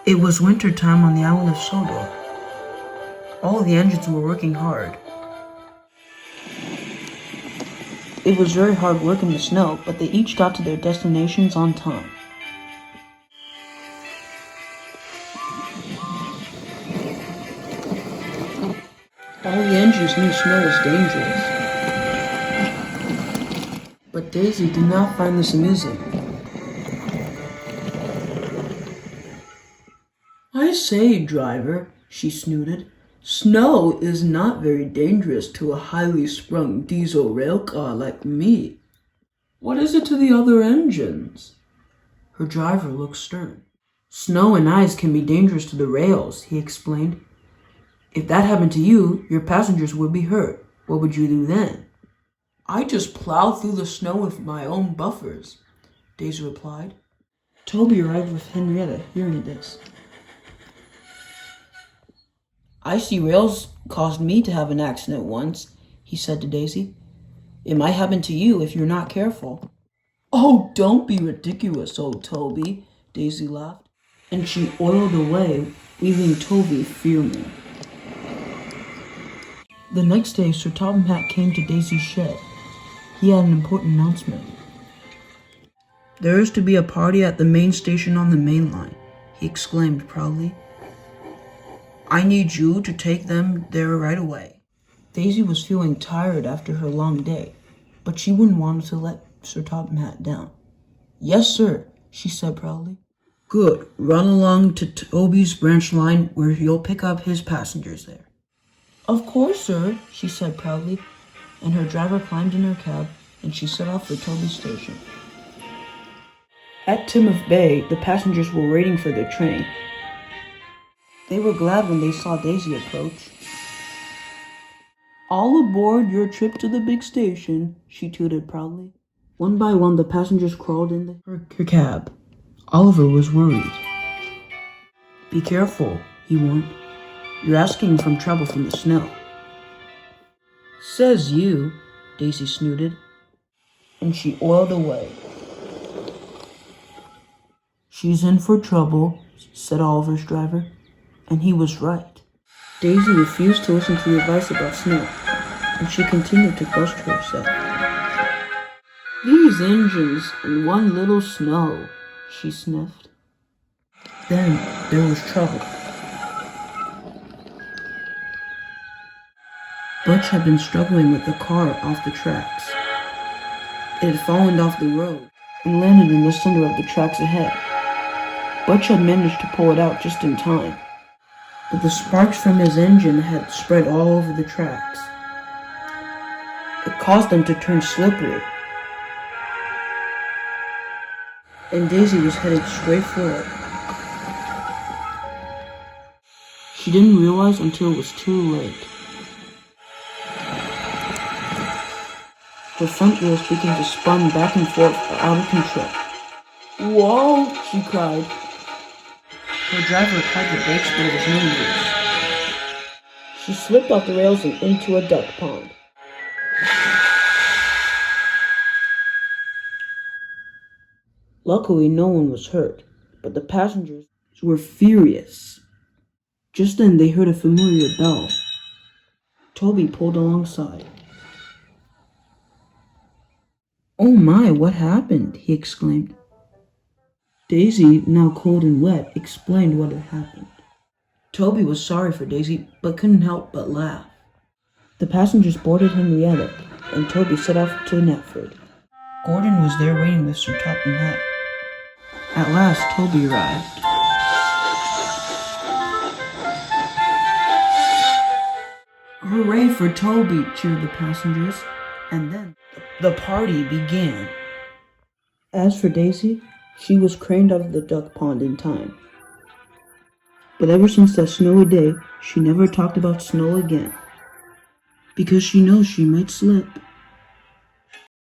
It was winter time on the island of Sodor. All the engines were working hard. It was very hard work in the snow, but they each got to their destinations on time. All the engines knew snow was dangerous. But Daisy did not find this amusing. "I say, driver," she snooted, "snow is not very dangerous to a highly sprung diesel rail car like me. What is it to the other engines?" Her driver looked stern. "Snow and ice can be dangerous to the rails," he explained. "If that happened to you, your passengers would be hurt. What would you do then?" "I just plow through the snow with my own buffers," Daisy replied. Toby arrived with Henrietta, hearing this. "Icy rails caused me to have an accident once," he said to Daisy. "It might happen to you if you're not careful." "Oh, don't be ridiculous, old Toby," Daisy laughed, and she oiled away, leaving Toby fuming. The next day, Sir Topham Hatt came to Daisy's shed. He had an important announcement. "There is to be a party at the main station on the main line," he exclaimed proudly. "I need you to take them there right away." Daisy was feeling tired after her long day, but she wouldn't want to let Sir Topham Hatt down. "Yes, sir," she said proudly. "Good. Run along to Toby's branch line where you'll pick up his passengers there." "Of course, sir," she said proudly, and her driver climbed in her cab, and she set off for Toby's station. At Timoth Bay, the passengers were waiting for their train. They were glad when they saw Daisy approach. "All aboard your trip to the big station," she tooted proudly. One by one, the passengers crawled in her cab. Oliver was worried. "Be careful," he warned. "You're asking from trouble from the snow." "Says you," Daisy snooted, and she oiled away. "She's in for trouble," said Oliver's driver, and he was right. Daisy refused to listen to the advice about snow, and she continued to boast to herself. "These engines and one little snow," she sniffed. Then there was trouble. Butch had been struggling with the car off the tracks. It had fallen off the road and landed in the center of the tracks ahead. Butch had managed to pull it out just in time, but the sparks from his engine had spread all over the tracks. It caused them to turn slippery, and Daisy was headed straight for it. She didn't realize until it was too late. Her front wheels began to spin back and forth out of control. "Whoa!" she cried. Her driver applied the brakes, but it was no use. She slipped off the rails and into a duck pond. Luckily, no one was hurt, but the passengers were furious. Just then, they heard a familiar bell. Toby pulled alongside. "Oh my, what happened?" he exclaimed. Daisy, now cold and wet, explained what had happened. Toby was sorry for Daisy, but couldn't help but laugh. The passengers boarded Henrietta, and Toby set off to Knapford. Gordon was there waiting with Sir Topham Hatt. At last, Toby arrived. "Hooray for Toby!" cheered the passengers, and then the party began. As for Daisy, she was craned out of the duck pond in time. But ever since that snowy day, she never talked about snow again, because she knows she might slip.